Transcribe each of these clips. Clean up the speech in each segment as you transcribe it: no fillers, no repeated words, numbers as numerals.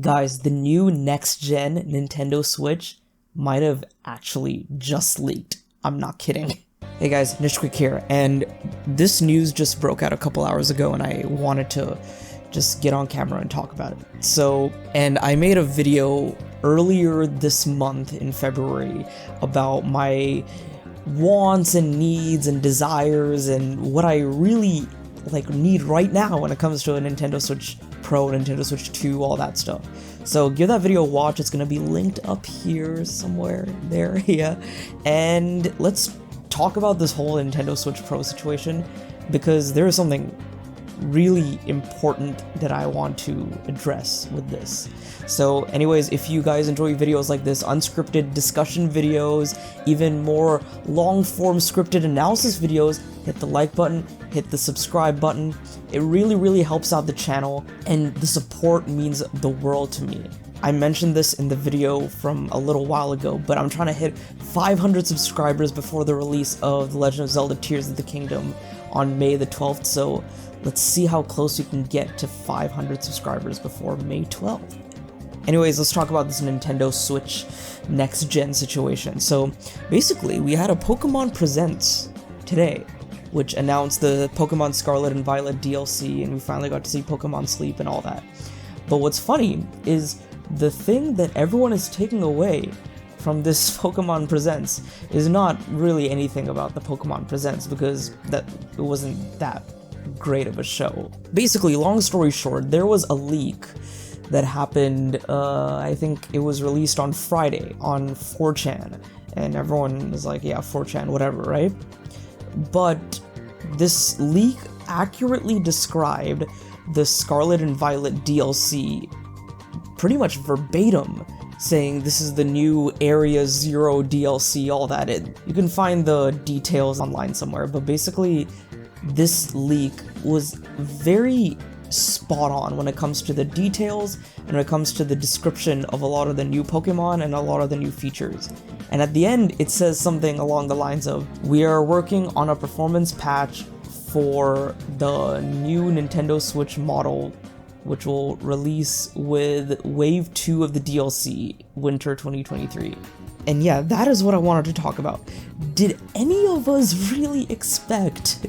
Guys, the new next-gen Nintendo Switch might have actually just leaked. I'm not kidding. Hey guys, Nishquick here, and this news just broke out a couple hours ago and I wanted to just get on camera and talk about it. So, and I made a video earlier this month in February about my wants and needs and desires and what I really need right now when it comes to a Nintendo Switch Pro, Nintendo Switch 2, all that stuff. So give that video a watch. It's gonna be linked up here somewhere, there, yeah. And let's talk about this whole Nintendo Switch Pro situation, because there is something really important that I want to address with this. So anyways, if you guys enjoy videos like this, unscripted discussion videos, even more long-form scripted analysis videos, hit the like button, hit the subscribe button. It really helps out the channel, and the support means the world to me. I mentioned this in the video from a little while ago, but I'm trying to hit 500 subscribers before the release of The Legend of Zelda Tears of the Kingdom on May the 12th, so let's see how close we can get to 500 subscribers before May 12th. Anyways, let's talk about this Nintendo Switch next-gen situation. So basically, we had a Pokemon Presents today, which announced the Pokemon Scarlet and Violet DLC, and we finally got to see Pokemon Sleep and all that. But what's funny is the thing that everyone is taking away from this Pokemon Presents is not really anything about the Pokemon Presents, because it wasn't that great of a show. Basically, long story short, there was a leak that happened, I think it was released on Friday on 4chan, and everyone was like, yeah, 4chan, whatever, right? But this leak accurately described the Scarlet and Violet DLC pretty much verbatim, saying this is the new Area Zero DLC, all that. You can find the details online somewhere, but basically this leak was very spot on when it comes to the details and when it comes to the description of a lot of the new Pokemon and a lot of the new features. And at the end, it says something along the lines of, we are working on a performance patch for the new Nintendo Switch model, which will release with Wave 2 of the DLC, Winter 2023. And yeah, that is what I wanted to talk about. Did any of us really expect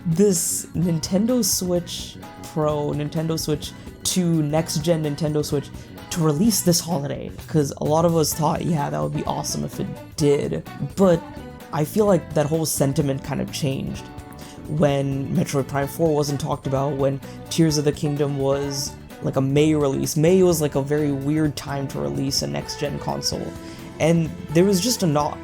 this Nintendo Switch Pro, Nintendo Switch 2, next-gen Nintendo Switch to release this holiday? Because a lot of us thought, yeah, that would be awesome if it did. But I feel like that whole sentiment kind of changed when Metroid Prime 4 wasn't talked about, when Tears of the Kingdom was like a May release. May was like a very weird time to release a next-gen console. And there was just not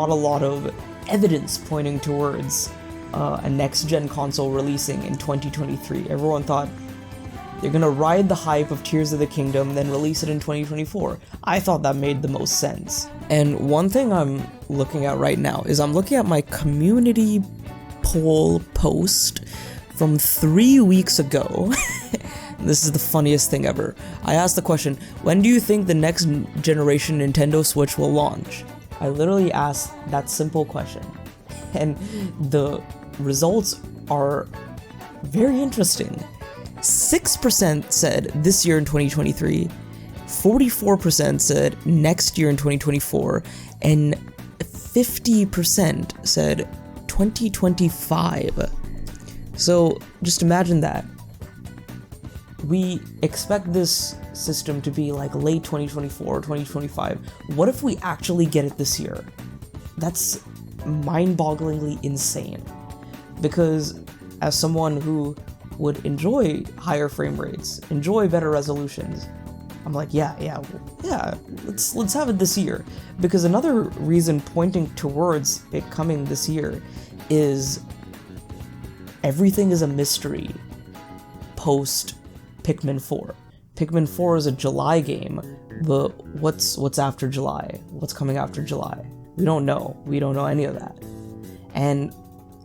a lot of evidence pointing towards a next-gen console releasing in 2023. Everyone thought they're gonna ride the hype of Tears of the Kingdom, then release it in 2024. I thought that made the most sense. And one thing I'm looking at right now is I'm looking at my community poll post from 3 weeks ago. This is the funniest thing ever. I asked the question, when do you think the next generation Nintendo Switch will launch? I literally asked that simple question. And the results are very interesting. 6% said this year in 2023, 44% said next year in 2024, and 50% said 2025. So just imagine that. We expect this system to be like late 2024 or 2025. What if we actually get it this year? That's mind-bogglingly insane. Because as someone who would enjoy higher frame rates, enjoy better resolutions, I'm like, yeah, let's have it this year. Because another reason pointing towards it coming this year is everything is a mystery post Pikmin 4. Pikmin 4 is a July game, but what's after July? What's coming after July? We don't know. We don't know any of that. And,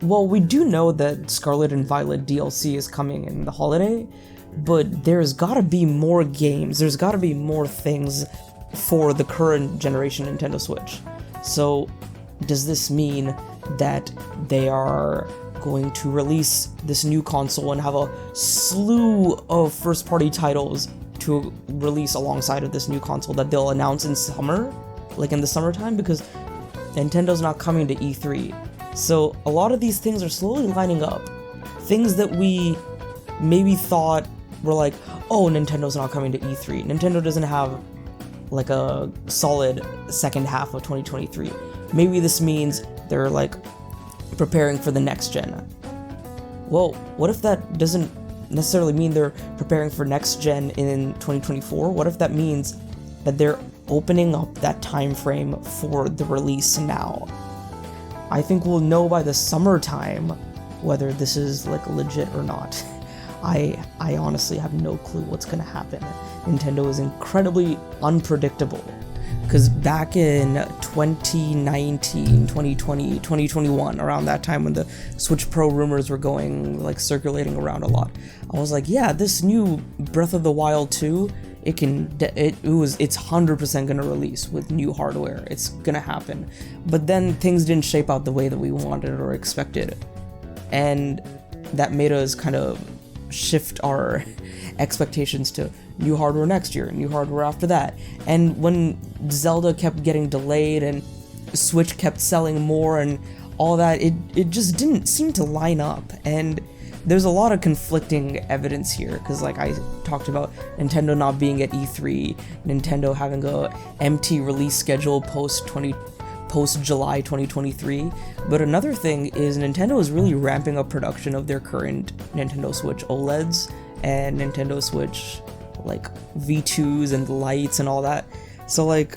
well, we do know that Scarlet and Violet DLC is coming in the holiday, but there's gotta be more games, there's gotta be more things for the current generation Nintendo Switch. So, does this mean that they are going to release this new console and have a slew of first-party titles to release alongside of this new console that they'll announce in summer, like in the summertime, because Nintendo's not coming to E3. So a lot of these things are slowly lining up. Things that we maybe thought were like, oh, Nintendo's not coming to E3. Nintendo doesn't have like a solid second half of 2023. Maybe this means they're like preparing for the next gen. Well, what if that doesn't necessarily mean they're preparing for next gen in 2024? What if that means that they're opening up that time frame for the release now? I think we'll know by the summertime whether this is like legit or not. I honestly have no clue what's gonna happen. Nintendo is incredibly unpredictable. Because back in 2019, 2020, 2021, around that time when the Switch Pro rumors were like circulating around a lot, I was like, yeah, this new Breath of the Wild 2, it's 100% gonna release with new hardware. It's gonna happen. But then things didn't shape out the way that we wanted or expected. And that made us kind of shift our expectations to new hardware next year, new hardware after that. And when Zelda kept getting delayed and Switch kept selling more and all that, it just didn't seem to line up. And there's a lot of conflicting evidence here, because like I talked about Nintendo not being at E3, Nintendo having a empty release schedule post July 2023. But another thing is Nintendo is really ramping up production of their current Nintendo Switch OLEDs and Nintendo Switch like V2s and lights and all that. So like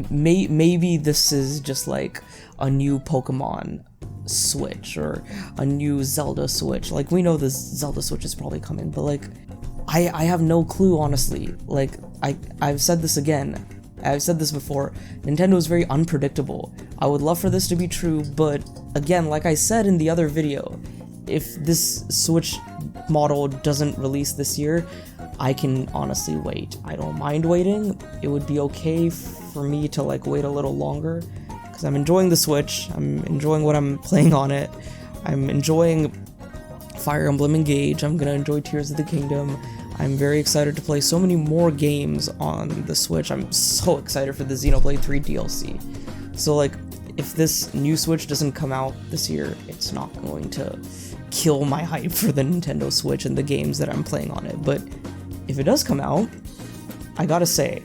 maybe this is just like a new Pokemon Switch or a new Zelda Switch. Like, we know the Zelda Switch is probably coming, but like I have no clue, honestly. Like I've said this again, I've said this before, Nintendo is very unpredictable. I would love for this to be true, but again, like I said in the other video, if this Switch model doesn't release this year, I can honestly wait. I don't mind waiting. It would be okay for me to like wait a little longer, because I'm enjoying the Switch, I'm enjoying what I'm playing on it, I'm enjoying Fire Emblem Engage, I'm gonna enjoy Tears of the Kingdom, I'm very excited to play so many more games on the Switch. I'm so excited for the Xenoblade 3 DLC. So like, if this new Switch doesn't come out this year, it's not going to kill my hype for the Nintendo Switch and the games that I'm playing on it. But if it does come out, I gotta say,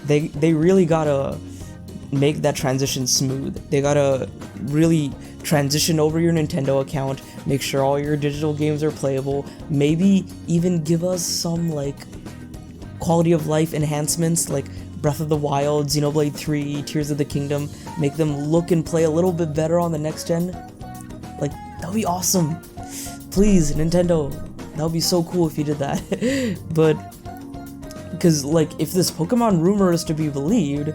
they really gotta make that transition smooth. They gotta really transition over your Nintendo account, make sure all your digital games are playable, maybe even give us some like quality of life enhancements like Breath of the Wild, Xenoblade 3, Tears of the Kingdom, make them look and play a little bit better on the next gen. Like, that would be awesome. Please, Nintendo, that would be so cool if you did that. But, because like, if this Pokemon rumor is to be believed,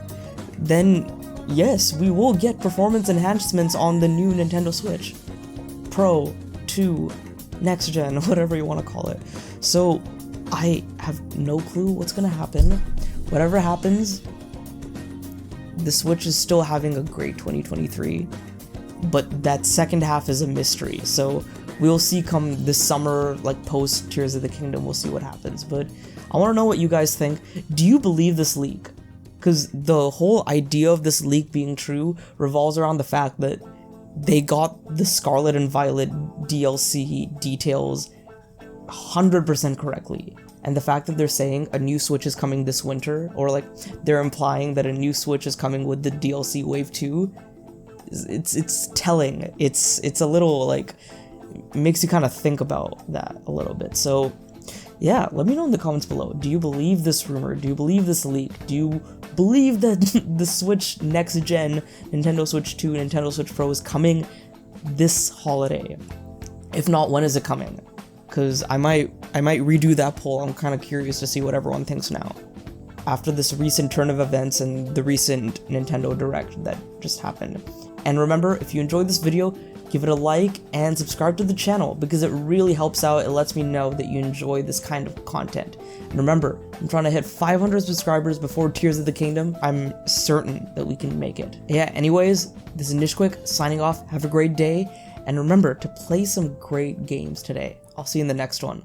then yes, we will get performance enhancements on the new Nintendo Switch. Pro, 2, next gen, whatever you want to call it. So, I have no clue what's gonna happen. Whatever happens, the Switch is still having a great 2023, but that second half is a mystery. So, we'll see come this summer, like post Tears of the Kingdom, we'll see what happens. But I want to know what you guys think. Do you believe this leak? Because the whole idea of this leak being true revolves around the fact that they got the Scarlet and Violet DLC details 100% correctly. And the fact that they're saying a new Switch is coming this winter, or like they're implying that a new Switch is coming with the DLC Wave 2, it's telling. It's a little like, makes you kind of think about that a little bit. So yeah, let me know in the comments below. Do you believe this rumor? Do you believe this leak? Do you believe that the Switch next gen, Nintendo Switch 2, Nintendo Switch Pro is coming this holiday? If not, when is it coming? Because I might redo that poll. I'm kind of curious to see what everyone thinks now, after this recent turn of events and the recent Nintendo Direct that just happened. And remember, if you enjoyed this video, give it a like and subscribe to the channel, because it really helps out. It lets me know that you enjoy this kind of content. And remember, I'm trying to hit 500 subscribers before Tears of the Kingdom. I'm certain that we can make it. Yeah, anyways, this is Nishquick signing off. Have a great day, and remember to play some great games today. I'll see you in the next one.